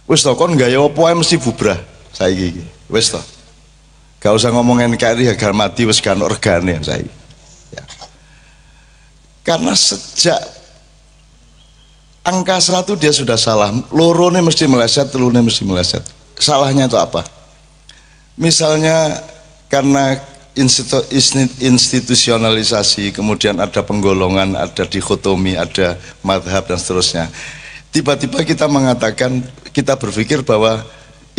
Wis to kon gaya apa ae mesti bubrah saiki iki. Wis to. Gak usah ngomongin NKRI harga mati wis gak ono regane saiki. Ya. Karena sejak angka 100 dia sudah salah. Lorone mesti meleset, telurnya mesti meleset. Salahnya itu apa? Misalnya karena institusionalisasi, kemudian ada penggolongan, ada dikotomi, ada madhab dan seterusnya. Tiba-tiba kita mengatakan, kita berpikir bahwa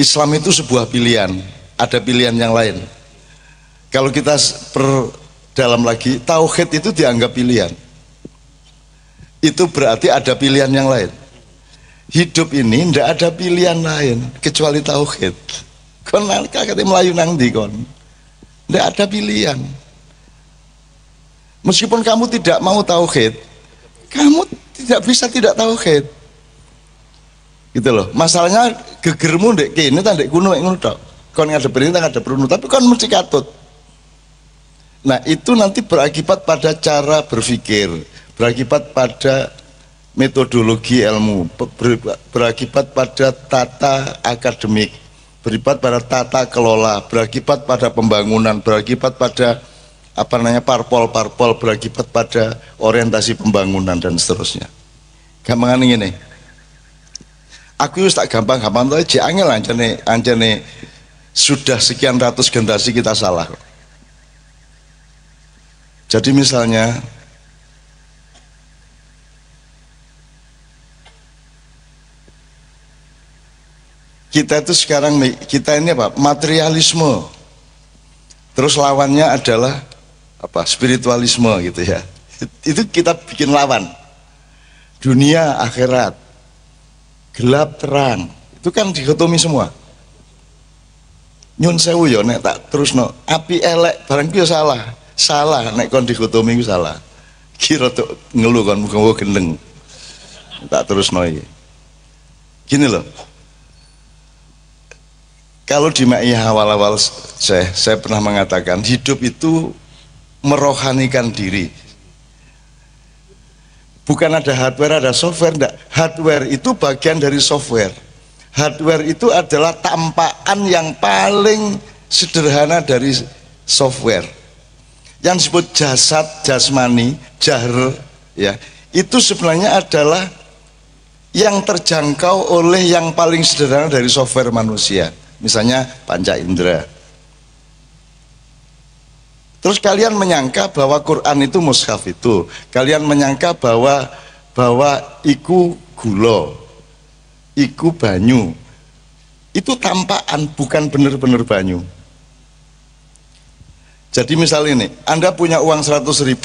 Islam itu sebuah pilihan, ada pilihan yang lain. Kalau kita dalam lagi, tauhid itu dianggap pilihan. Itu berarti ada pilihan yang lain. Hidup ini tidak ada pilihan lain kecuali tauhid. Kon kakek melayu nang ndi kon? Tidak ada pilihan. Meskipun kamu tidak mau tauhid, kamu tidak bisa tidak tauhid. Gitu loh. Masalahnya gegermu ndek kene ta ndek kuno ngono tok. Kon ngadep ini tak ngadep runo, tapi kon mesti katut. Nah, itu nanti berakibat pada cara berpikir, berakibat pada metodologi ilmu, berakibat pada tata akademik, berakibat pada tata kelola, berakibat pada pembangunan, berakibat pada parpol-parpol, berakibat pada orientasi pembangunan dan seterusnya. Gampangan ini. Aku tak gampang-gampang tuh aja angel ancane sudah sekian ratus generasi kita salah. Jadi misalnya kita itu sekarang, kita ini apa? Materialisme. Terus lawannya adalah apa? Spiritualisme gitu ya. Itu kita bikin lawan. Dunia akhirat, gelap terang. Itu kan dikotomi semua. Nyun sewu ya nek tak terusno, api elek barang ku ya salah. Salah nek kon dikotomi ku salah. Kira tuh ngeluh kon muga-muga gendeng. Tak terusno iki. Gini loh. Kalau di Ma'iyah awal-awal saya pernah mengatakan hidup itu merohanikan diri. Bukan ada hardware, ada software, enggak. Hardware itu bagian dari software. Hardware itu adalah tampakan yang paling sederhana dari software. Yang disebut jasad, jasmani, jahr, ya, itu sebenarnya adalah yang terjangkau oleh yang paling sederhana dari software manusia. Misalnya panca indera. Terus kalian menyangka bahwa Quran itu mushaf itu, kalian menyangka bahwa iku gula, iku banyu, itu tampakan, bukan benar-benar banyu. Jadi misal ini, Anda punya uang 100.000,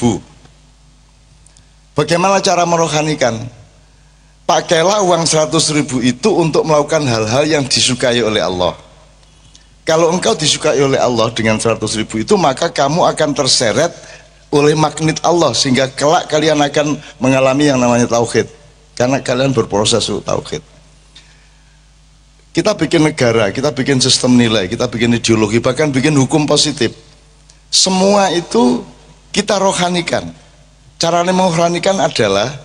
bagaimana cara merohanikan? Pakailah uang 100.000 itu untuk melakukan hal-hal yang disukai oleh Allah. Kalau engkau disukai oleh Allah dengan 100.000 itu, maka kamu akan terseret oleh magnet Allah, sehingga kelak kalian akan mengalami yang namanya tauhid, karena kalian berproses untuk tauhid. Kita bikin negara, kita bikin sistem nilai, kita bikin ideologi, bahkan bikin hukum positif. Semua itu kita rohanikan. Caranya merohanikan adalah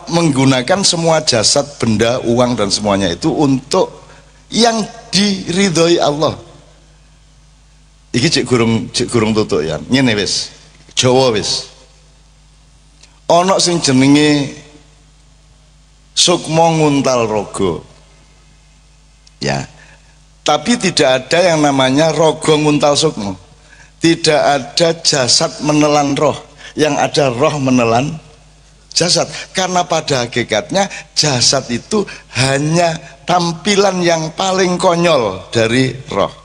menggunakan semua jasad, benda, uang dan semuanya itu untuk yang diridhoi Allah. Iki cek gurung tutuk ya. Ngene wis. Jawa wis. Ana sing jenenge Sukma Nguntal Raga. Ya. Tapi tidak ada yang namanya Raga Nguntal Sukma. Tidak ada jasad menelan roh, yang ada roh menelan jasad. Karena pada hakikatnya jasad itu hanya tampilan yang paling konyol dari roh.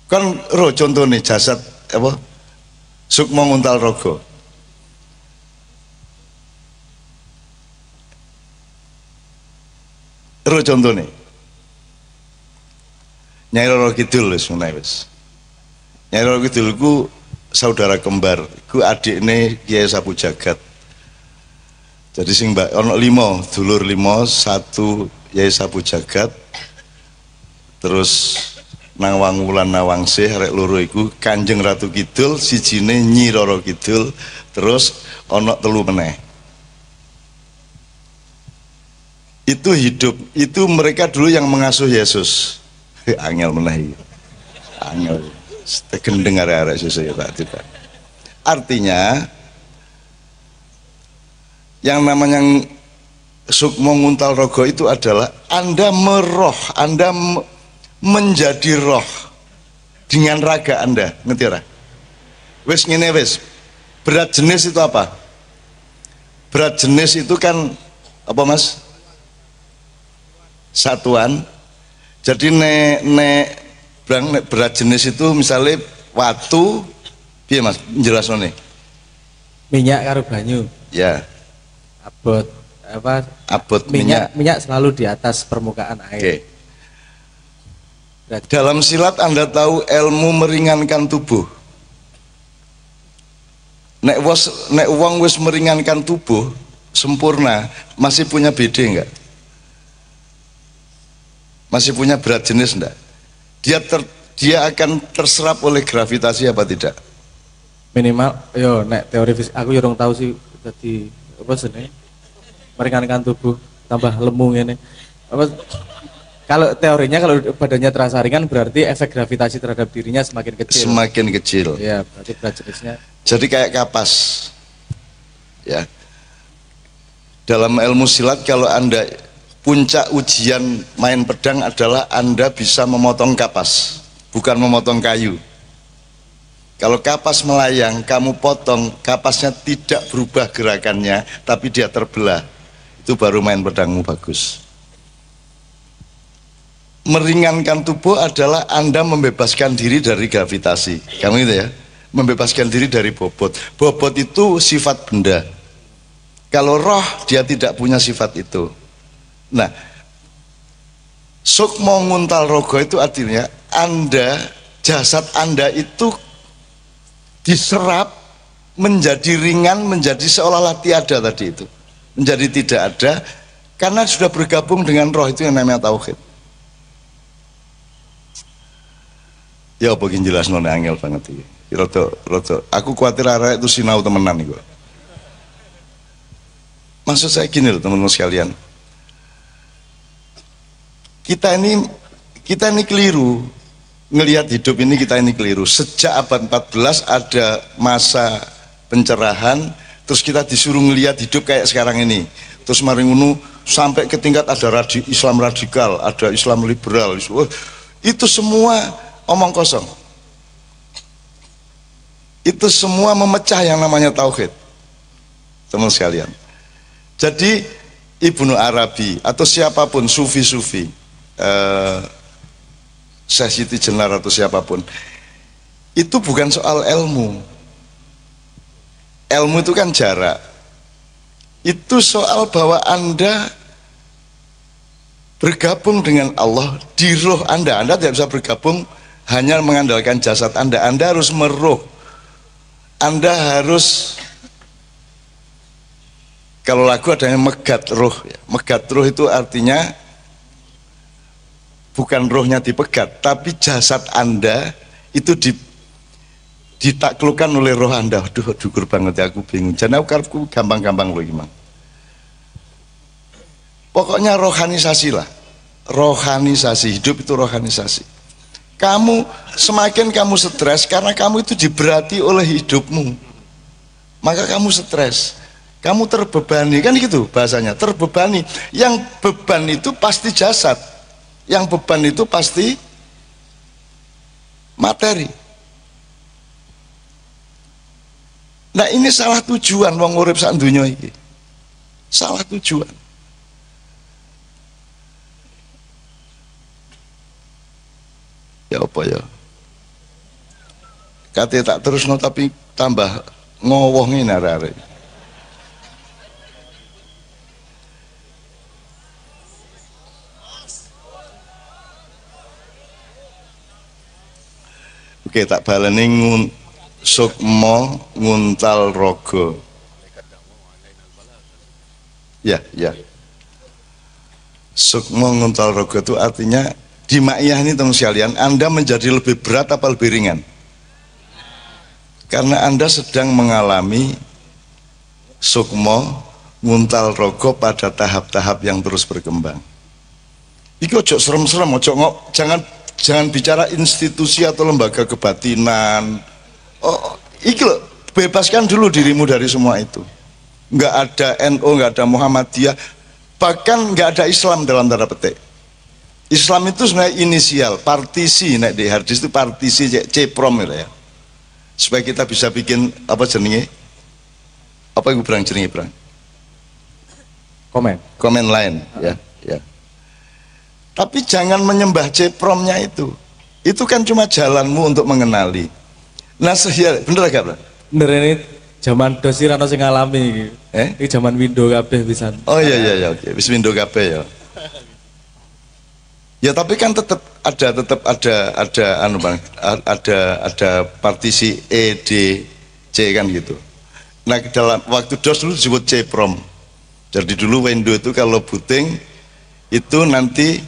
Kan roh contohnya jasad apa? Sukma Nguntal Raga. Roh contohnya Nyai Roro Kidul wis meneh wis. Nyai Roro Kidul ku saudara kembar, ku adikne Kiai Sapu Jagat. Jadi sing mbak ono 5, dulur 5, 1 Kiai Sapu Jagat. Terus nang Wangulan Nawangsih arek loro iku Kanjeng Ratu Kidul, sijine Nyi Roro Kidul, terus ono 3 meneh. itu hidup, itu mereka dulu yang mengasuh Yesus. Angel menahi, angel gendeng arek-arek susu ya Pak Tita. Artinya yang namanya sukmo nguntal rogo itu adalah Anda meroh, Anda menjadi roh dengan raga Anda, ngerti ora? Wis ngene wis. Berat jenis itu apa? Berat jenis itu kan apa Mas? Satuan. Jadi nek berat jenis itu misalnya watu, piye Mas? Jelasno nih. Minyak karo banyu. Ya. Abot apa? Abot minyak selalu di atas permukaan air. Oke. Dalam silat Anda tahu ilmu meringankan tubuh. Nek wong wis meringankan tubuh sempurna, masih punya BD enggak? Masih punya berat jenis enggak? Dia akan terserap oleh gravitasi apa tidak? Minimal, yo nek teori fisik aku yo tahu sih tadi apa seneng meringankan tubuh tambah lemu ini. Apa kalau teorinya kalau badannya terasa ringan berarti efek gravitasi terhadap dirinya semakin kecil. Semakin kecil. Ya, berarti berat jenisnya. Jadi kayak kapas. Ya. Dalam ilmu silat kalau Anda puncak ujian main pedang adalah Anda bisa memotong kapas, bukan memotong kayu. Kalau kapas melayang, kamu potong, kapasnya tidak berubah gerakannya, tapi dia terbelah. Itu baru main pedangmu bagus. Meringankan tubuh adalah Anda membebaskan diri dari gravitasi. Kamu itu ya, membebaskan diri dari bobot. Bobot itu sifat benda. Kalau roh, dia tidak punya sifat itu. Nah, sukmo nguntal rogo itu artinya Anda, jasad Anda itu diserap menjadi ringan, menjadi seolah-olah tiada tadi itu, menjadi tidak ada karena sudah bergabung dengan roh. Itu yang namanya tauhid. Ya begini jelas nona angel banget ini. Roto. Aku khawatir arah itu sinau temenan nih gua. Maksud saya gini loh teman-teman sekalian. Kita ini keliru. Ngelihat hidup ini kita ini keliru. Sejak abad 14 ada masa pencerahan, terus kita disuruh ngelihat hidup kayak sekarang ini. Terus maringunu sampai ke tingkat ada Islam radikal, ada Islam liberal. Itu semua omong kosong. Itu semua memecah yang namanya tauhid. Teman sekalian. Jadi Ibnu Arabi atau siapapun sufi-sufi, Syekh Siti Jenar atau siapapun, itu bukan soal ilmu. Ilmu itu kan jarak. Itu soal bahwa Anda bergabung dengan Allah di roh Anda. Anda tidak bisa bergabung hanya mengandalkan jasad Anda. Anda harus meruh. Anda harus, kalau lagu adanya megat roh. Megat roh itu artinya bukan rohnya dipegat, tapi jasad Anda itu ditaklukkan oleh roh Anda. Aduh, dukur banget ya, aku bingung. Jadi aku gampang-gampang loh gimana. Pokoknya rohanisasi lah. Rohanisasi, hidup itu rohanisasi. Semakin kamu stres karena kamu itu diberati oleh hidupmu. Maka kamu stres. Kamu terbebani, kan gitu bahasanya, terbebani. Yang beban itu pasti jasad. Yang beban itu pasti materi. Nah ini salah tujuan wong urip sak donya iki. Salah tujuan. Ya apa ya? Kate tak terusno tapi tambah ngowoh ngene arek-arek. Oke, tak baleni sukmo nguntal rogo. Ya. Sukmo nguntal rogo itu artinya di makyah ini teman sekalian, Anda menjadi lebih berat apa lebih ringan? Karena Anda sedang mengalami sukmo nguntal rogo pada tahap-tahap yang terus berkembang. Iki ojo serem-serem, jangan bicara institusi atau lembaga kebatinan. Oh, iki loh, bebaskan dulu dirimu dari semua itu. Nggak ada NU, nggak ada Muhammadiyah, bahkan nggak ada Islam dalam tanda petik. Islam itu sebenarnya inisial, partisi, nek di harddisk itu partisi C-prom ya. Supaya kita bisa bikin apa jenenge? Apa yang berang jenenge berang? Komen lain, ya. Tapi jangan menyembah C-promnya itu. Itu kan cuma jalanmu untuk mengenali. Nah, bener gak, Bro? Bener, ini zaman DOS rano sing ngalami iki. Ini zaman Windows kabeh pisan. Oh iya, oke. Wis Windows kabeh ya. Ya tapi kan tetap ada anu Bang, ada partisi E, D, C kan gitu. Nah, dalam waktu DOS dulu disebut C-prom. Jadi dulu Windows itu kalau booting itu nanti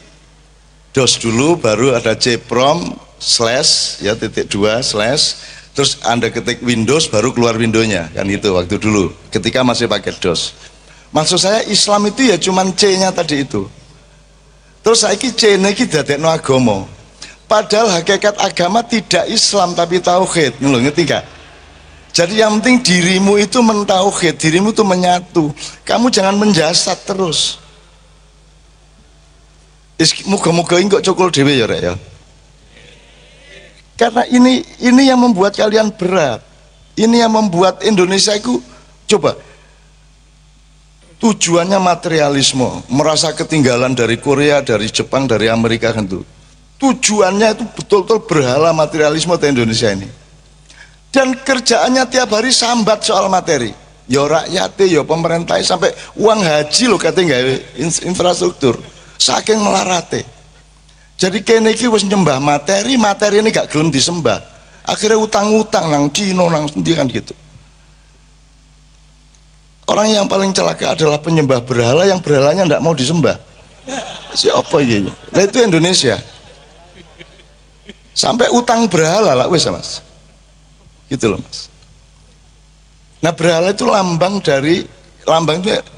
DOS dulu, baru ada C-prom slash ya .2 slash, terus Anda ketik Windows baru keluar Windows-nya kan itu waktu dulu ketika masih pakai DOS. Maksud saya Islam itu ya cuman C-nya tadi itu. Terus saiki C-nya iki dadekno agama. Padahal hakikat agama tidak Islam tapi tauhid. Ngerti gak? Jadi yang penting dirimu itu mentauhid, dirimu itu menyatu. Kamu jangan menjasad terus. Muga-muga ini kok cokol dewe ya Rek ya. Karena ini yang membuat kalian berat. Ini yang membuat Indonesia itu coba tujuannya materialisme, merasa ketinggalan dari Korea, dari Jepang, dari Amerika kan itu. Tujuannya itu betul-betul berhala materialisme di Indonesia ini. Dan kerjaannya tiap hari sambat soal materi. Ya rakyatnya, ya pemerintah sampai uang haji loh katanya infrastruktur. Saking melarate. Jadi kene iki wis nyembah materi ini gak gelem disembah. Akhirnya utang-utang nang Cina nang sendi kan gitu. Orang yang paling celaka adalah penyembah berhala yang berhalanya ndak mau disembah. Siapa ini? Nah itu Indonesia. Sampai utang berhala lah wes Mas. Gitu loh Mas. Nah berhala itu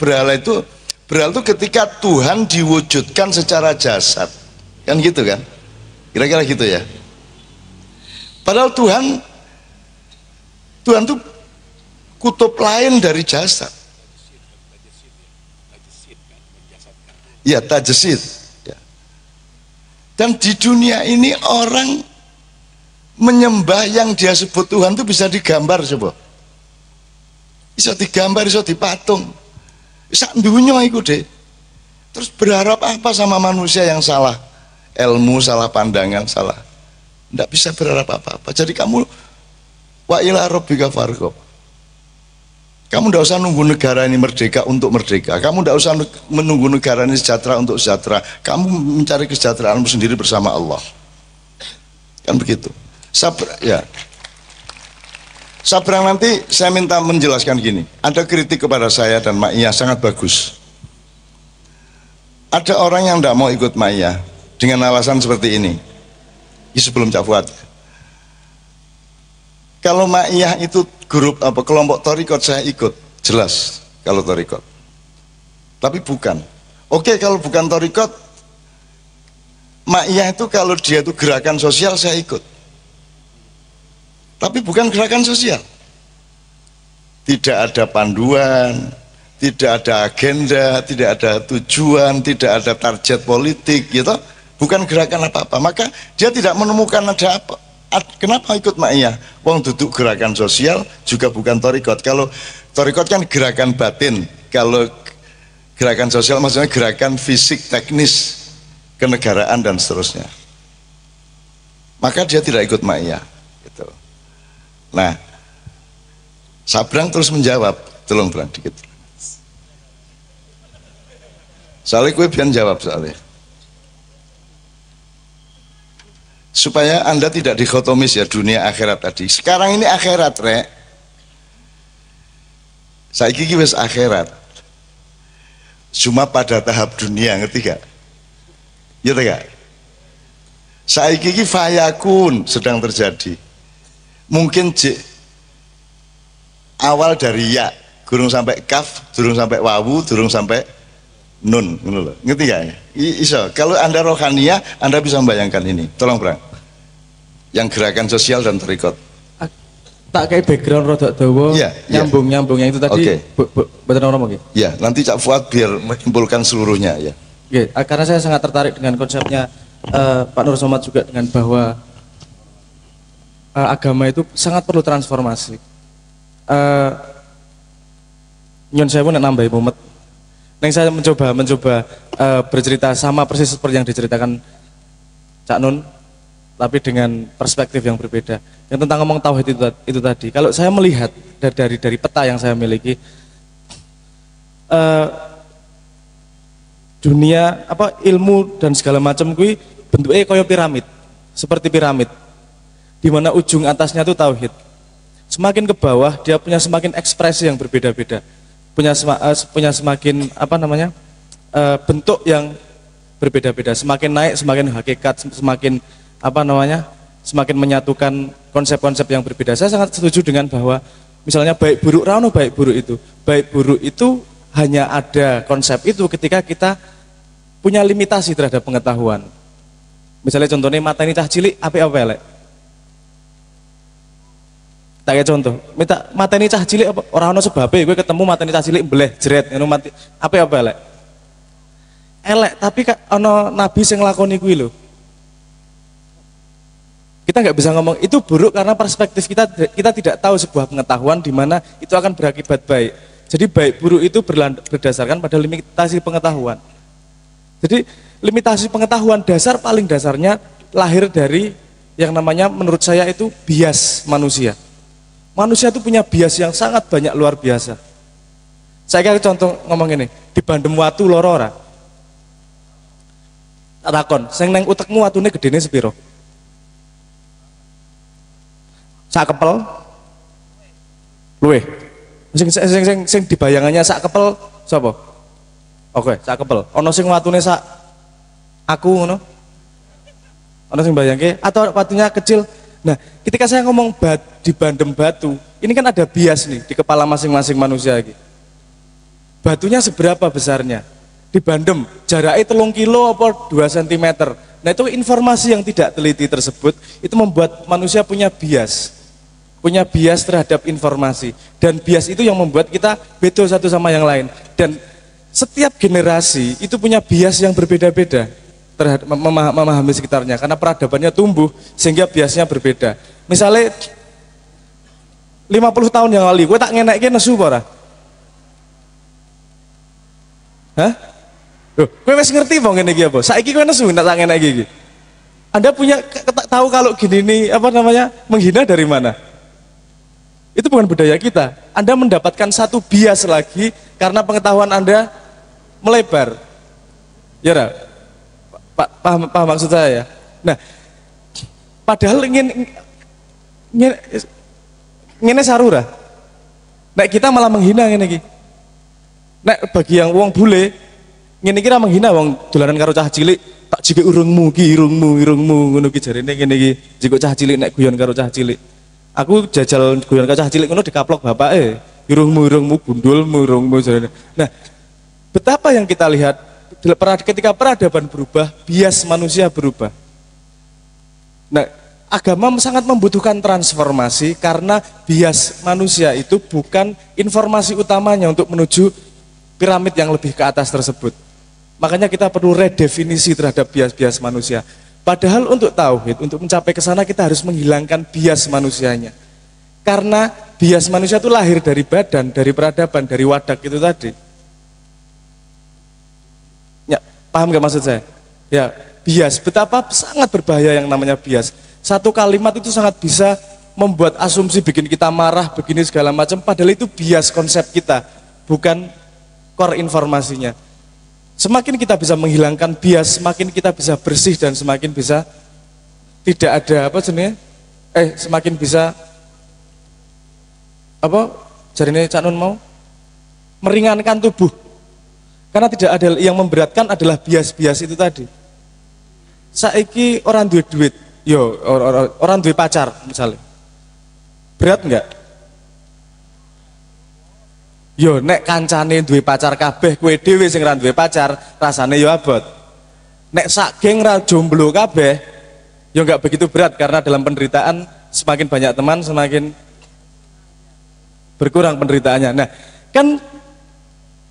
berhala itu ketika Tuhan diwujudkan secara jasad. Kan gitu kan? Kira-kira gitu ya. Padahal Tuhan itu kutub lain dari jasad. Ya, tajesid. Ya. Dan di dunia ini orang menyembah yang dia sebut Tuhan itu bisa digambar coba. Bisa digambar, bisa dipatung. Bisa dunia itu deh. Terus berharap apa sama manusia yang salah ilmu, salah pandangan, salah. Tidak bisa berharap apa-apa. Jadi kamu wa ila rabbika farghab. Kamu tidak usah nunggu negara ini merdeka untuk merdeka. Kamu tidak usah menunggu negara ini sejahtera untuk sejahtera. Kamu mencari kesejahteraanmu sendiri bersama Allah. Kan begitu. Sabrang nanti saya minta menjelaskan gini. Ada kritik kepada saya dan Mak Iya sangat bagus. Ada orang yang tidak mau ikut Mak Iya dengan alasan seperti ini. Ini sebelum Cak Fuad. Kalau Mak Iya itu grup kelompok Torikot saya ikut, jelas kalau Torikot. Tapi bukan. Oke kalau bukan Torikot, Mak Iya itu kalau dia itu gerakan sosial saya ikut. Tapi bukan gerakan sosial. Tidak ada panduan, tidak ada agenda, tidak ada tujuan, tidak ada target politik, gitu. Bukan gerakan apa-apa. Maka dia tidak menemukan ada apa. Kenapa ikut Mak Iya? Wong duduk gerakan sosial juga bukan Torikot. Kalau Torikot kan gerakan batin. Kalau gerakan sosial maksudnya gerakan fisik, teknis, kenegaraan dan seterusnya. Maka dia tidak ikut Mak Iya. Gitu. Nah, Sabrang terus menjawab, tolong Brang dikit. Soalnya gue biar jawab soalnya. Supaya Anda tidak dikotomis ya dunia akhirat tadi. Sekarang ini akhirat Rek. Saiki iki wis akhirat. Cuma pada tahap dunia, ngerti gak? Ya gak? Saiki iki fayakun sedang terjadi. Mungkin awal dari ya, Durung sampai kaf, durung sampai wawu, durung sampai nun, ngono lho. Ngerti gak ya? Iso. Kalau Anda rohania, Anda bisa membayangkan ini. Tolong, Bang. Yang gerakan sosial dan tarikot. Tak kayak background rodok dawa, Iya, nyambung yang itu tadi. Oke. Betul orang mungkin. Ya, nanti Cak Fuad biar menyimpulkan seluruhnya ya. Oke, karena saya sangat tertarik dengan konsepnya Pak Nur Somad juga dengan bahwa agama itu sangat perlu transformasi. Nyon saya pun nambahi mumet. Neng saya mencoba bercerita sama persis seperti yang diceritakan Cak Nun, tapi dengan perspektif yang berbeda. Yang tentang ngomong tauhid itu tadi. Kalau saya melihat dari peta yang saya miliki, dunia ilmu dan segala macam gue bentuknya kayak piramid, seperti piramid, di mana ujung atasnya itu tauhid. Semakin ke bawah dia punya semakin ekspresi yang berbeda-beda, punya semakin bentuk yang berbeda-beda. Semakin naik semakin hakikat, semakin menyatukan konsep-konsep yang berbeda. Saya sangat setuju dengan bahwa misalnya baik buruk rano baik buruk itu. Baik buruk itu hanya ada konsep itu ketika kita punya limitasi terhadap pengetahuan. Misalnya contohnya mata ini cah cilik, apa elek. Tak kayak contoh, mata ini cah cilik orang ono sebabnya gue ketemu mata ini cah cilik beleh jeret ngono mati apa elek. Elek tapi ono nabi sing nglakoni kuwi lho. Kita nggak bisa ngomong itu buruk karena perspektif kita tidak tahu sebuah pengetahuan di mana itu akan berakibat baik. Jadi baik buruk itu berdasarkan pada limitasi pengetahuan. Jadi limitasi pengetahuan paling dasarnya lahir dari yang namanya menurut saya itu bias manusia. Manusia itu punya bias yang sangat banyak luar biasa. Saya kasih contoh ngomong ini, di Bandem watu loro ora? Tak takon, sing neng utekmu watune gedene sepiro? Sak kepel luweh. Sing dibayangannya sak kepel sapa? Oke, sak kepel. Ana sing watune sak aku ngono. Ana sing bayangke atau watunya kecil. Nah, ketika saya ngomong di Bandem batu, ini kan ada bias nih di kepala masing-masing manusia iki. Batunya seberapa besarnya? Di Bandem jaraknya 3 kilo apa 2 cm. Nah, itu informasi yang tidak teliti tersebut itu membuat manusia punya bias terhadap informasi, dan bias itu yang membuat kita beda satu sama yang lain, dan setiap generasi itu punya bias yang berbeda-beda terhadap memahami sekitarnya karena peradabannya tumbuh sehingga biasnya berbeda. Misalnya 50 tahun yang lalu gue tak ngenekke nesu ora? Hah? Loh, gue masih ngerti bang ini apa? Saiki gue nesu tak ngenekke iki. Anda punya tahu kalau gini nih menghina dari mana? Itu bukan budaya kita. Anda mendapatkan satu bias lagi karena pengetahuan Anda melebar. Ya, paham maksud saya ya. Nah, padahal ingin sarura. Nek kita malah menghina ngene iki. Nek bagi yang wong bule, ngene iki ra menghina wong dolanan karo cah cilik, tak jike irungmu ngono ki jarene ngene iki. Jiko cah cilik nek guyon karo cah cilik. Aku jajal guyon karo cah cilik ngono dikaplok bapake. Irungmu gundulmu jarene. Nah, betapa yang kita lihat ketika peradaban berubah, bias manusia berubah. Nah, agama sangat membutuhkan transformasi karena bias manusia itu bukan informasi utamanya untuk menuju piramid yang lebih ke atas tersebut. Makanya kita perlu redefinisi terhadap bias-bias manusia. Padahal untuk tauhid, untuk mencapai ke sana kita harus menghilangkan bias manusianya. Karena bias manusia itu lahir dari badan, dari peradaban, dari wadak itu tadi. Ya, paham gak maksud saya? Ya, bias, betapa sangat berbahaya yang namanya bias. Satu kalimat itu sangat bisa membuat asumsi, bikin kita marah, begini segala macam, padahal itu bias konsep kita, bukan core informasinya. Semakin kita bisa menghilangkan bias, semakin kita bisa bersih dan semakin bisa tidak ada semakin bisa jarine Cak Nun mau meringankan tubuh. Karena tidak ada yang memberatkan adalah bias-bias itu tadi. Saiki orang duit duit, orang duit pacar misalnya. Berat enggak? Yo nek kancane duwe pacar kabeh, kowe dhewe sing ra duwe pacar, rasane yo abot. Nek sak geng ra jomblo kabeh, yo enggak begitu berat karena dalam penderitaan semakin banyak teman semakin berkurang penderitaannya. Nah, kan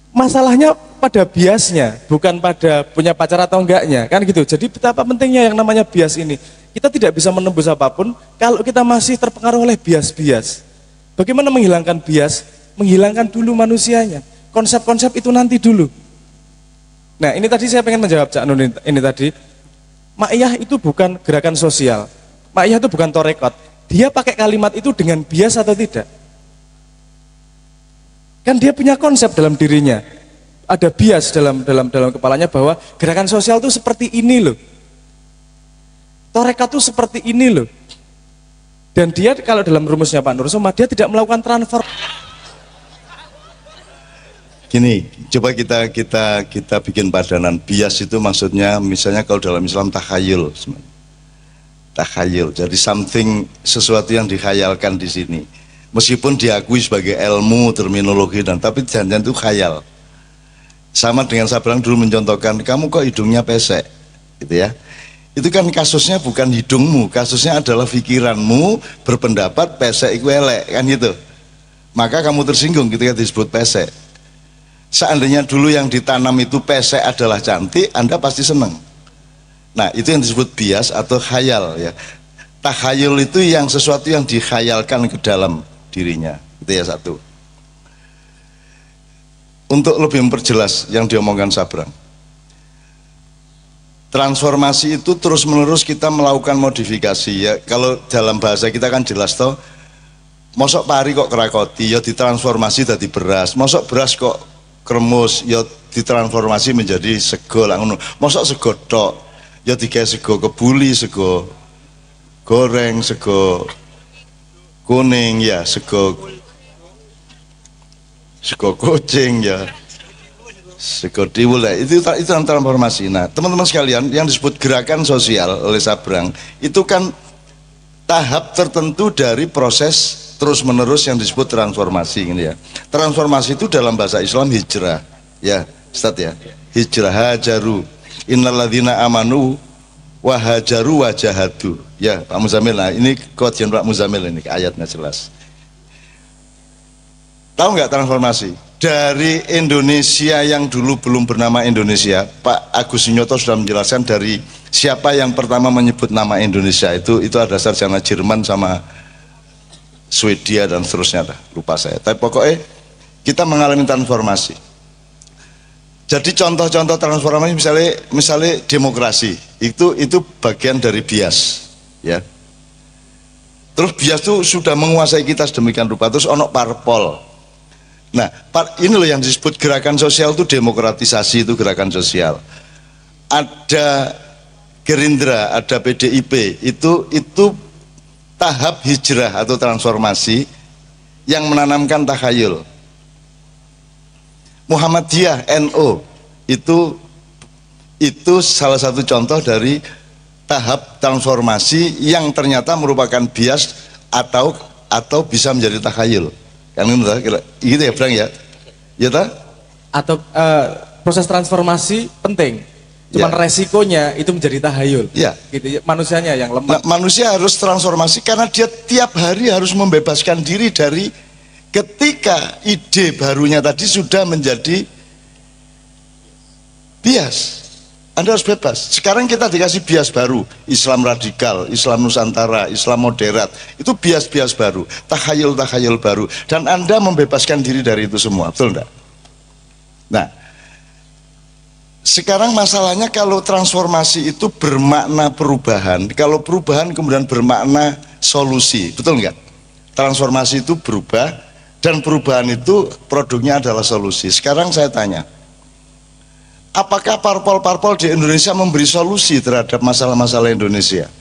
masalahnya pada biasnya, bukan pada punya pacar atau enggaknya, kan gitu. Jadi betapa pentingnya yang namanya bias ini. Kita tidak bisa menembus apapun kalau kita masih terpengaruh oleh bias-bias. Bagaimana menghilangkan bias? Menghilangkan dulu manusianya. Konsep-konsep itu nanti dulu. Nah, ini tadi saya pengen menjawab Cak Nun ini tadi. Ma'iyah itu bukan gerakan sosial. Ma'iyah itu bukan torekot. Dia pakai kalimat itu dengan bias atau tidak? Kan dia punya konsep dalam dirinya. Ada bias dalam kepalanya bahwa gerakan sosial itu seperti ini loh. Torekot itu seperti ini loh. Dan dia kalau dalam rumusnya Pak Nur Soma, dia tidak melakukan transfer. Gini, coba kita bikin padanan. Bias itu maksudnya, misalnya kalau dalam Islam takhayul, takhayul. Jadi something, sesuatu yang dikhayalkan di sini. Meskipun diakui sebagai ilmu, terminologi tapi jangan itu khayal. Sama dengan Sabrang dulu mencontohkan, kamu kok hidungnya pesek, gitu ya. Itu kan kasusnya bukan hidungmu, kasusnya adalah pikiranmu berpendapat pesek itu elek, kan gitu. Maka kamu tersinggung ketika disebut pesek. Seandainya dulu yang ditanam itu pesek adalah cantik, Anda pasti senang. Nah, itu yang disebut bias atau khayal ya. Takhayul itu yang sesuatu yang dikhayalkan ke dalam dirinya. Itu ya satu. Untuk lebih memperjelas yang diomongkan Sabrang. Transformasi itu terus-menerus kita melakukan modifikasi ya. Kalau dalam bahasa kita kan jelas toh. Mosok pari kok kerakoti, ya ditransformasi jadi beras. Mosok beras kok kremus, ya ditransformasi menjadi sego lah ngono. Mosok sego tok, ya digawe sego kebuli, sego goreng, sego kuning ya, sego kucing ya, sego tiwul ya. Itu transformasi. Nah, teman-teman sekalian, yang disebut gerakan sosial oleh Sabrang itu kan tahap tertentu dari proses terus-menerus yang disebut transformasi ini ya. Transformasi itu dalam bahasa Islam hijrah. Ya, Ustaz ya. Hijrah hajaru. Innalladzina amanu wa hajaru wa jahadu. Ya, Pak Muzamil. Nah, ini quote Pak Muzamil ini ayatnya jelas. Tahu nggak transformasi? Dari Indonesia yang dulu belum bernama Indonesia, Pak Agus Nyoto sudah menjelaskan dari siapa yang pertama menyebut nama Indonesia itu ada sarjana Jerman sama Swedia dan seterusnya dah, lupa saya. Tapi pokoknya kita mengalami transformasi. Jadi contoh-contoh transformasi misalnya demokrasi itu bagian dari bias, ya. Terus bias itu sudah menguasai kita sedemikian rupa. Terus ono parpol. Nah, ini loh yang disebut gerakan sosial itu demokratisasi, itu gerakan sosial. Ada Gerindra, ada PDIP, itu tahap hijrah atau transformasi yang menanamkan takhayul. Muhammadiyah NU itu salah satu contoh dari tahap transformasi yang ternyata merupakan bias atau bisa menjadi takhayul. Kan gitu ya, Bang ya? Ya ta? Atau proses transformasi penting. Cuman ya, resikonya itu menjadi tahayul. Ya. Gitu, manusianya yang lemah. Nah, manusia harus transformasi karena dia tiap hari harus membebaskan diri dari ketika ide barunya tadi sudah menjadi bias. Anda harus bebas. Sekarang kita dikasih bias baru, Islam radikal, Islam Nusantara, Islam moderat. Itu bias-bias baru, takhayul-takhayul baru. Dan Anda membebaskan diri dari itu semua, betul enggak? Nah, sekarang masalahnya kalau transformasi itu bermakna perubahan, kalau perubahan kemudian bermakna solusi, betul enggak? Transformasi itu berubah dan perubahan itu produknya adalah solusi. Sekarang saya tanya, apakah parpol-parpol di Indonesia memberi solusi terhadap masalah-masalah Indonesia?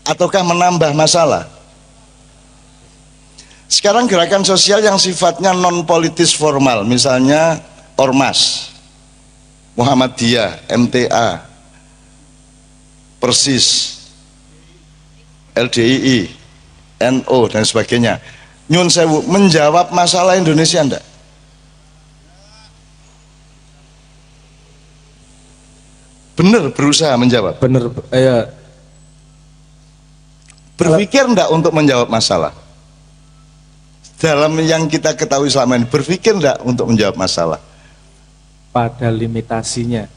Ataukah menambah masalah? Sekarang gerakan sosial yang sifatnya non politis formal, misalnya Ormas, Muhammadiyah, MTA, Persis, LDII, NU dan sebagainya. nyun sewu, menjawab masalah Indonesia enggak? Bener berusaha menjawab. Bener ya. Berpikir enggak untuk menjawab masalah? Dalam yang kita ketahui selama ini, berpikir enggak untuk menjawab masalah? Pada limitasinya.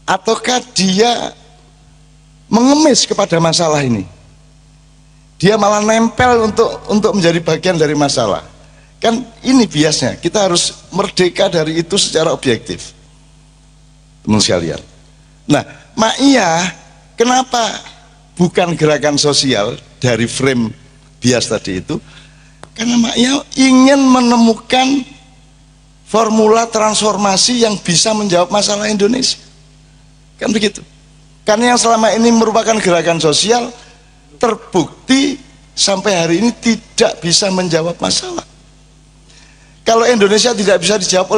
Ataukah dia mengemis kepada masalah ini? Dia malah nempel untuk menjadi bagian dari masalah. Kan ini biasnya, kita harus merdeka dari itu secara objektif, teman sekalian. Nah, ma'iyah kenapa bukan gerakan sosial dari frame bias tadi itu? Karena ma'iyah ingin menemukan formula transformasi yang bisa menjawab masalah Indonesia. Kan begitu. Karena yang selama ini merupakan gerakan sosial terbukti sampai hari ini tidak bisa menjawab masalah. Kalau Indonesia tidak bisa dijawab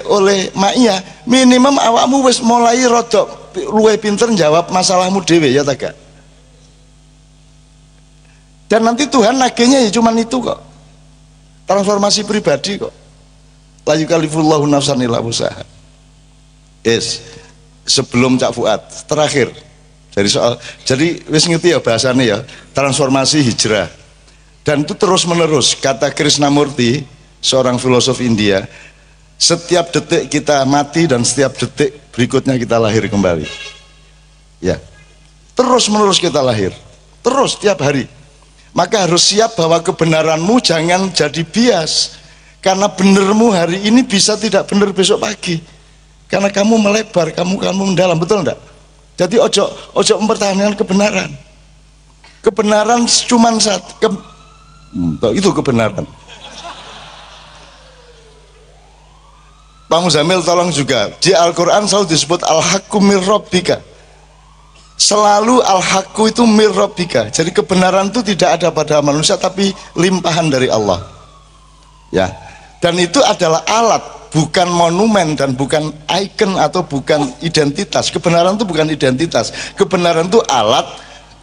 oleh ma'iyah, minimum awakmu wis mulai rodok luwe pinter jawab masalahmu dhewe ya tak? Dan nanti Tuhan nagihnya ya cuman itu kok. Transformasi pribadi kok. La yukallifullahu nafsan illa wus'aha. Yes. Sebelum Cak Fuad terakhir dari soal, jadi wis ngerti ya bahasanya ya, transformasi hijrah, dan itu terus menerus. Kata Krishnamurti, seorang filosof India, setiap detik kita mati dan setiap detik berikutnya kita lahir kembali ya, terus menerus kita lahir terus tiap hari. Maka harus siap bahwa kebenaranmu jangan jadi bias, karena benermu hari ini bisa tidak benar besok pagi, karena kamu melebar, kamu mendalam, betul enggak? Jadi ojo mempertahankan kebenaran. Kebenaran cuma satu, itu kebenaran. Pak Muzamil tolong juga, di Al-Quran selalu disebut al-haqqu mir rabbika. Selalu al-haqqu itu mir rabbika. Jadi kebenaran itu tidak ada pada manusia, tapi limpahan dari Allah. Ya. Dan itu adalah alat, bukan monumen dan bukan icon atau bukan identitas. Kebenaran itu bukan identitas. Kebenaran itu alat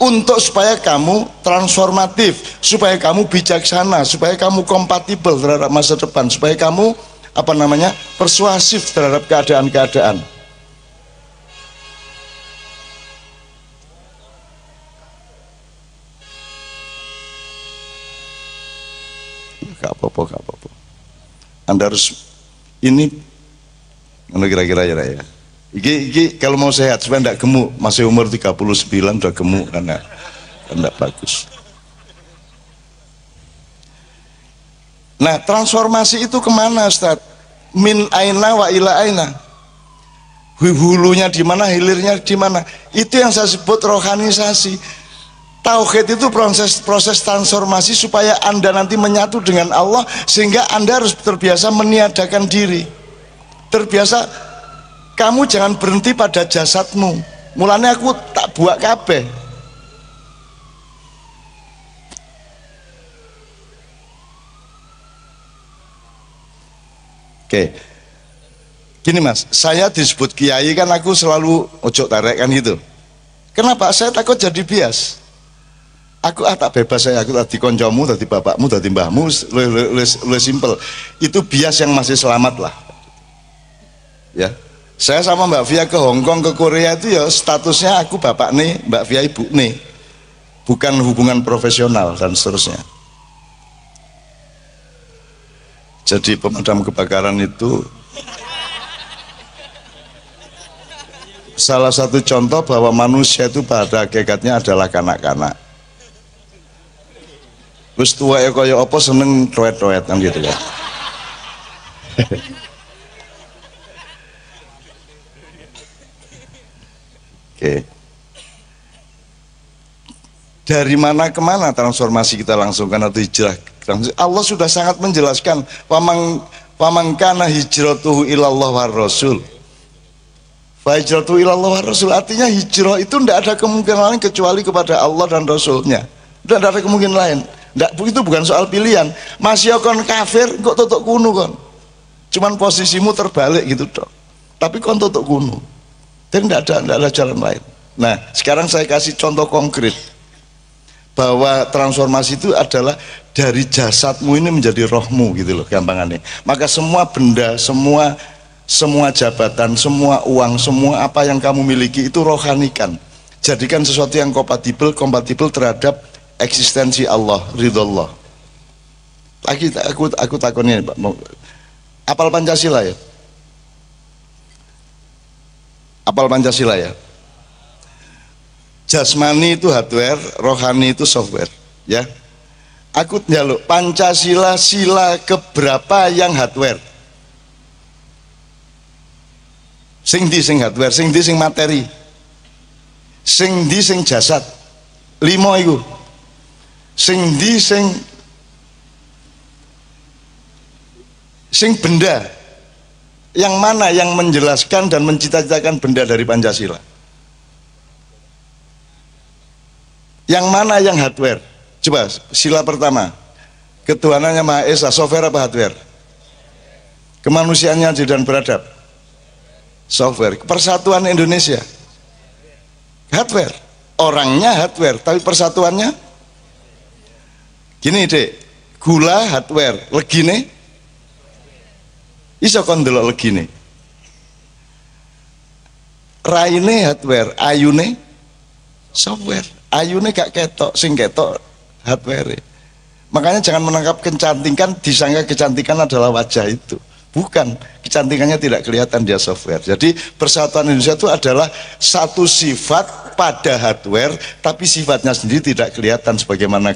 untuk supaya kamu transformatif, supaya kamu bijaksana, supaya kamu kompatibel terhadap masa depan, supaya kamu persuasif terhadap keadaan-keadaan. Gak apa-apa. Anda harus ini kira-kira ya. Iki kalau mau sehat supaya tidak gemuk, masih umur 39 udah gemuk karena tidak bagus. Nah, transformasi itu kemana, Ustaz? Min aina wa ila aina. Hulunya di mana, hilirnya di mana? Itu yang saya sebut rohanisasi. Tauhid itu proses transformasi supaya Anda nanti menyatu dengan Allah, sehingga Anda harus terbiasa meniadakan diri. Terbiasa, kamu jangan berhenti pada jasadmu. Mulanya aku tak buat kabeh. Oke. Gini Mas, saya disebut kiai kan aku selalu ojo tarik kan gitu. Kenapa? Saya takut jadi bias. Aku tak bebas saya, aku tadi koncomu, tadi bapakmu, tadi mbahmu, lebih simple. Itu bias yang masih selamat lah. Ya, saya sama Mbak Via ke Hong Kong, ke Korea itu ya statusnya aku bapak nih, Mbak Via ibu nih, bukan hubungan profesional dan seterusnya. Jadi pemadam kebakaran itu salah satu contoh bahwa manusia itu pada hakikatnya adalah kanak-kanak. Terus tua ya kaya apa seneng roet-roet kan gitu ya. Oke. Dari mana ke mana transformasi kita langsungkan atau hijrah? Allah sudah sangat menjelaskan, pamang kana hijratuhu ilallah war rasul. Fa hijratuhu ilallah war rasul, artinya hijrah itu tidak ada kemungkinan lain kecuali kepada Allah dan Rasulnya. Tidak ada kemungkinan lain. Itu bukan soal pilihan. Masih kon kafir kok tutuk kuno kon. Cuman posisimu terbalik gitu toh. Tapi kon tutuk kuno. Dan tidak ada jalan lain. Nah, sekarang saya kasih contoh konkret. bahwa transformasi itu adalah dari jasadmu ini menjadi rohmu gitu loh gampangannya. Maka semua benda, semua jabatan, semua uang, semua apa yang kamu miliki itu rohanikan. Jadikan sesuatu yang kompatibel terhadap eksistensi Allah, ridho Allah. Lagi aku takonnya Pak, apal Pancasila ya? Apal Pancasila ya? Jasmani itu hardware, rohani itu software, ya. Aku njaluk Pancasila sila keberapa yang hardware? Sing di sing hardware, sing di sing materi, sing di sing jasad. 5 iku. Sing di sing benda. Yang mana yang menjelaskan dan mencita-citakan benda dari Pancasila? Yang mana yang hardware? Coba sila pertama, ketuhanannya Maha Esa, software apa hardware? Kemanusiaannya adil dan beradab, software. Persatuan Indonesia, hardware. Orangnya hardware, tapi persatuannya gini dek, gula hardware, legine iso kon delok legine, raine hardware, ayune software. Ayune gak ketok, sing ketok hardware. Makanya jangan menangkap kecantikan disangka kecantikan adalah wajah itu. Bukan, kecantikannya tidak kelihatan, dia software. Jadi persatuan Indonesia itu adalah satu sifat pada hardware, tapi sifatnya sendiri tidak kelihatan, sebagaimana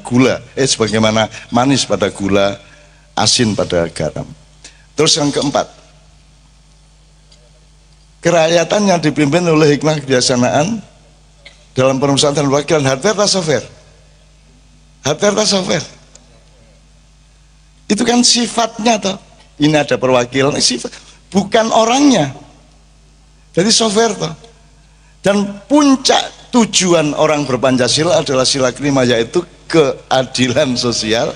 sebagaimana manis pada gula, asin pada garam. Terus yang keempat, kerakyatan yang dipimpin oleh hikmah kebijaksanaan dalam perumusan dan perwakilan, hardware atau software? Hardware atau software? Itu kan sifatnya toh. Ini ada perwakilan, sifat, bukan orangnya. Jadi software toh. Dan puncak tujuan orang berpancasila adalah sila kelima, yaitu keadilan sosial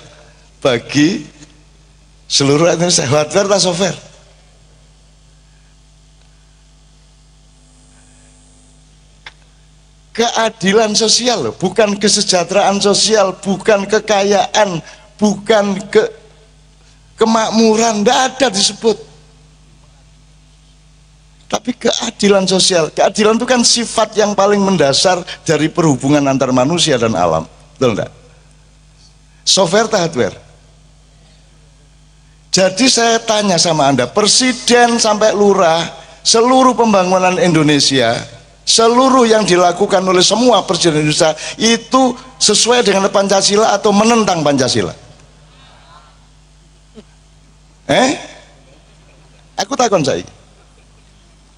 bagi seluruh Indonesia. Hardware atau software? Keadilan sosial loh, bukan kesejahteraan sosial, bukan kekayaan, bukan kemakmuran, tidak ada disebut. Tapi keadilan sosial, keadilan itu kan sifat yang paling mendasar dari perhubungan antar manusia dan alam, betul enggak? Software atau hardware? Jadi saya tanya sama Anda, presiden sampai lurah, seluruh pembangunan Indonesia, seluruh yang dilakukan oleh semua presiden Indonesia itu sesuai dengan Pancasila atau menentang Pancasila? Aku takon saya,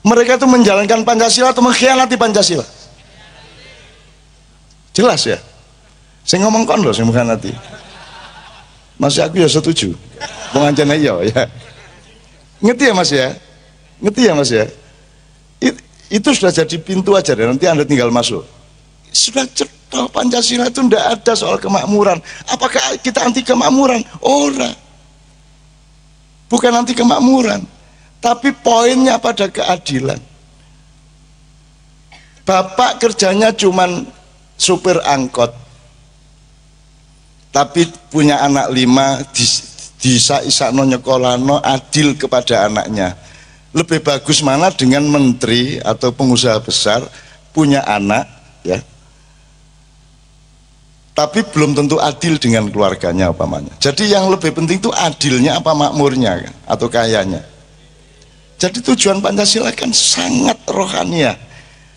mereka itu menjalankan Pancasila atau mengkhianati Pancasila? Jelas ya, saya ngomong kon loh, saya mengkhianati. Masih aku ya setuju, pengajian aja ya. Ngerti ya Mas ya? Ngerti ya Mas ya? Itu sudah jadi pintu aja deh, nanti Anda tinggal masuk. Sudah cetok, Pancasila itu tidak ada soal kemakmuran. Apakah kita anti kemakmuran? Ora. Bukan anti kemakmuran, tapi poinnya pada keadilan. Bapak kerjanya cuman supir angkot, tapi punya anak 5, disa-isakno nyekolano, adil kepada anaknya. Lebih bagus mana dengan menteri atau pengusaha besar punya anak ya, tapi belum tentu adil dengan keluarganya umpamanya. Jadi yang lebih penting itu adilnya apa makmurnya kan, atau kayanya. Jadi tujuan Pancasila kan sangat rohania,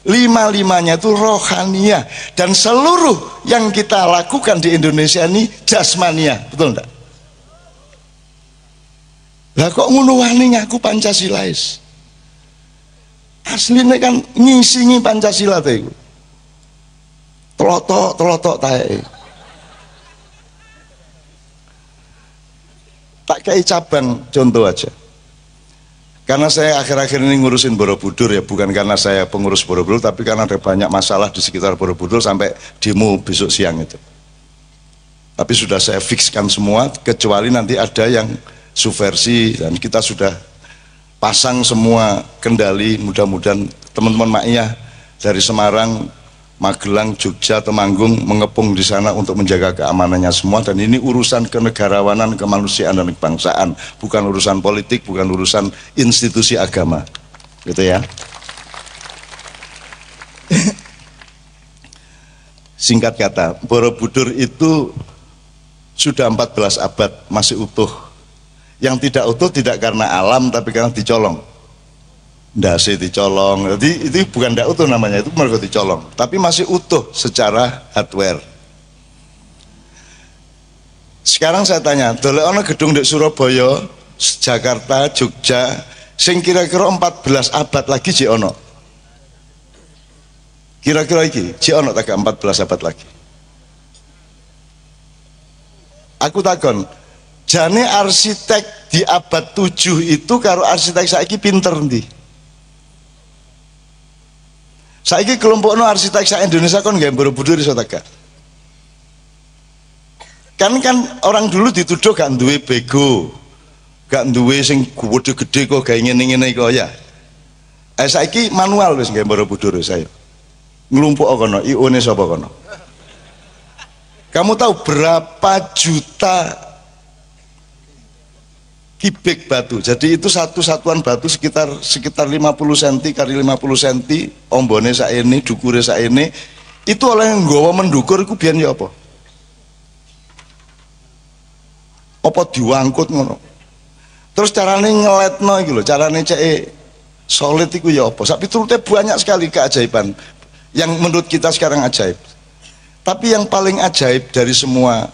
5-5-nya itu rohania, dan seluruh yang kita lakukan di Indonesia ini jasmania, betul enggak? Lah kok ngono wani ngaku Pancasilais? Aslinya kan ngisingi Pancasila teh iku. Telotok tae. Tak kayak cabang contoh aja. Karena saya akhir-akhir ini ngurusin Borobudur ya, bukan karena saya pengurus Borobudur, tapi karena ada banyak masalah di sekitar Borobudur sampai demo besok siang itu. Tapi sudah saya fikskan semua, kecuali nanti ada yang subversi, dan kita sudah pasang semua kendali. Mudah-mudahan teman-teman Ma'iyah dari Semarang Magelang, Jogja, Temanggung mengepung di sana untuk menjaga keamanannya semua, dan ini urusan kenegarawanan, kemanusiaan dan kebangsaan, bukan urusan politik, bukan urusan institusi agama, gitu ya. Singkat kata, Borobudur itu sudah 14 abad masih utuh. Yang tidak utuh tidak karena alam tapi karena dicolong. Ndase dicolong, jadi itu bukan ndak utuh namanya, itu mereka dicolong, tapi masih utuh secara hardware. Sekarang saya tanya, dolek ana gedung di Surabaya, Jakarta, Jogja, sing kira-kira 14 abad lagi jek ono. Kira-kira iki jek ono tak 14 abad lagi. Aku takon, jane arsitek di abad 7 itu karo arsitek saiki pinter ndi? Saiki kelompokno arsitek sak Indonesia kon nggih Borobudur iso ta gak? Kan orang dulu dituduh gak duwe bego, gak duwe sing gede-gede kok gawe ngene-ngene kok ya. Saiki manual wis nggih Borobudur saya. Nglumpuk kono, IO-ne sapa kono? Kamu tahu berapa juta kubik batu? Jadi itu satu satuan batu sekitar 50 cm kali 50 cm, ombone saene, dukure saene. Itu oleh nggawa mendukur iku biyen ya apa? Apa diwangkut ngono. Terus carane ngeletno iki lho, carane ceke solid iku ya apa? Sak piturute banyak sekali keajaiban yang menurut kita sekarang ajaib. Tapi yang paling ajaib dari semua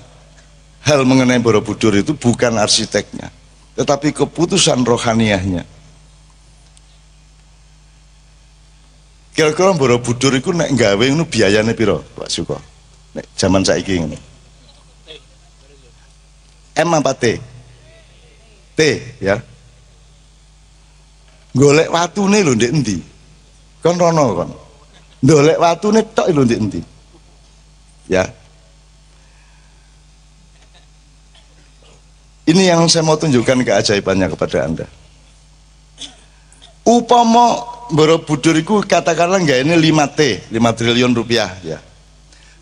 hal mengenai Borobudur itu bukan arsiteknya, tetapi keputusan rohaniahnya. Kira-kira Borobudur itu nek gawe ngono biayane piro, Pak Suko? Nek zaman saiki ngono. M apa T? T ya. Golek watune lho ndek endi? Kon rono kon. Golek watune tok lho ndek endi? Ya. Ini yang saya mau tunjukkan keajaibannya kepada Anda. Upama Borobudur itu katakanlah nggak ini 5T, 5 triliun rupiah ya.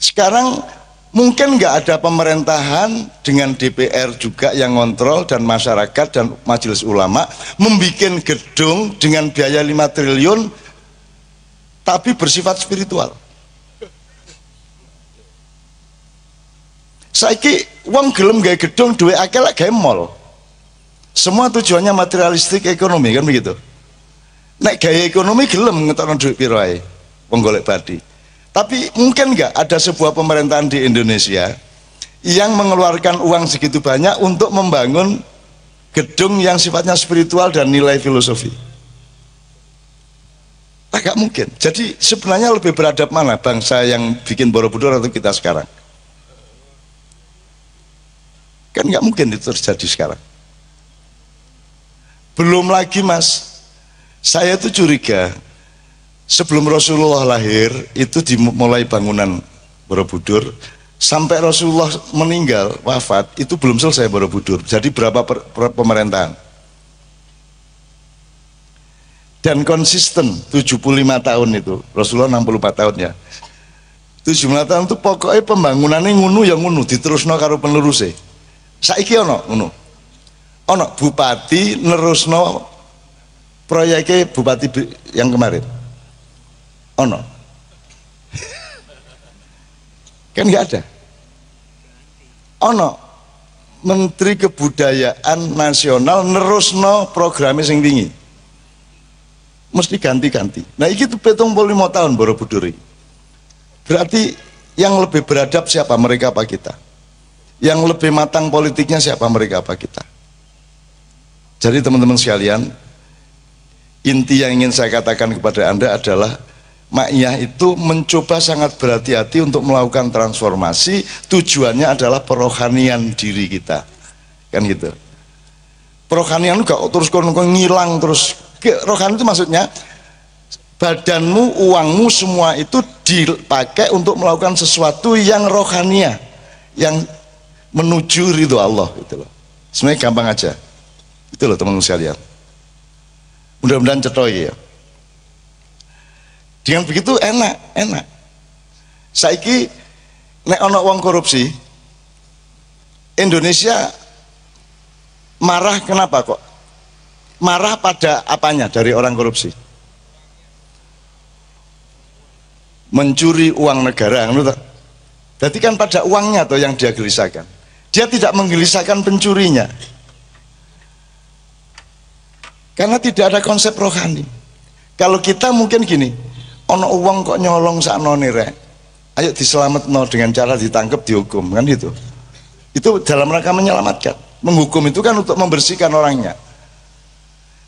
Sekarang mungkin nggak ada pemerintahan dengan DPR juga yang ngontrol dan masyarakat dan majelis ulama membuat gedung dengan biaya 5 triliun tapi bersifat spiritual. Saiki wong gelem gawe gedung duwe akeh lek gawe mall. Semua tujuannya materialistik ekonomi kan begitu. Nek gaya ekonomi gelem ngetokno duit piro ae wong golek badi. Tapi mungkin enggak ada sebuah pemerintahan di Indonesia yang mengeluarkan uang segitu banyak untuk membangun gedung yang sifatnya spiritual dan nilai filosofi. Agak mungkin. Jadi sebenarnya lebih beradab mana bangsa yang bikin Borobudur atau kita sekarang? Kan nggak mungkin itu terjadi sekarang. Belum lagi Mas, saya tuh curiga sebelum Rasulullah lahir itu dimulai bangunan Borobudur sampai Rasulullah meninggal wafat itu belum selesai Borobudur. Jadi berapa pemerintahan? Dan konsisten 75 tahun itu, Rasulullah 64 tahun ya. 75 tahun itu pokoknya pembangunannya ngunu yang ngunu diterusno karo penerusnya. Saiki ono ngono. Ono bupati nerusno proyeknya bupati yang kemarin. Ono. Kan nggak ada. Ono Menteri Kebudayaan Nasional nerusno programnya sing tinggi. Mesti ganti-ganti. Nah iki tuh 75 tahun Borobudur. Berarti yang lebih beradab siapa, mereka apa kita? Yang lebih matang politiknya siapa, mereka apa kita? Jadi teman-teman sekalian, inti yang ingin saya katakan kepada Anda adalah Ma'iyah itu mencoba sangat berhati-hati untuk melakukan transformasi. Tujuannya adalah perohanian diri kita, kan gitu. Perohanian itu gak terus ngilang terus. Rohani itu maksudnya badanmu, uangmu, semua itu dipakai untuk melakukan sesuatu yang rohania, yang menuju ridho Allah gitu loh. Sebenarnya gampang aja. Itu loh teman-teman sekalian. Mudah-mudahan cetha ya. Dengan begitu enak. Saiki nek ana wong korupsi, Indonesia marah kenapa kok? Marah pada apanya dari orang korupsi? Mencuri uang negara, jadi kan pada uangnya tuh yang dia gelisahkan. Dia tidak menggelisahkan pencurinya, karena tidak ada konsep rohani. Kalau kita mungkin gini, ono uang kok nyolong saknone rek, ayo diselametno dengan cara ditangkap dihukum, kan gitu. Itu dalam rangka menyelamatkan. Menghukum itu kan untuk membersihkan orangnya.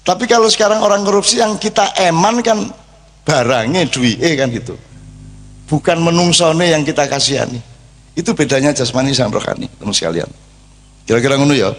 Tapi kalau sekarang orang korupsi yang kita eman kan barangnya duit kan gitu, bukan menungsone yang kita kasihani. Itu bedanya jasmani sama rohani, teman sekalian. Kira-kira ngono ya.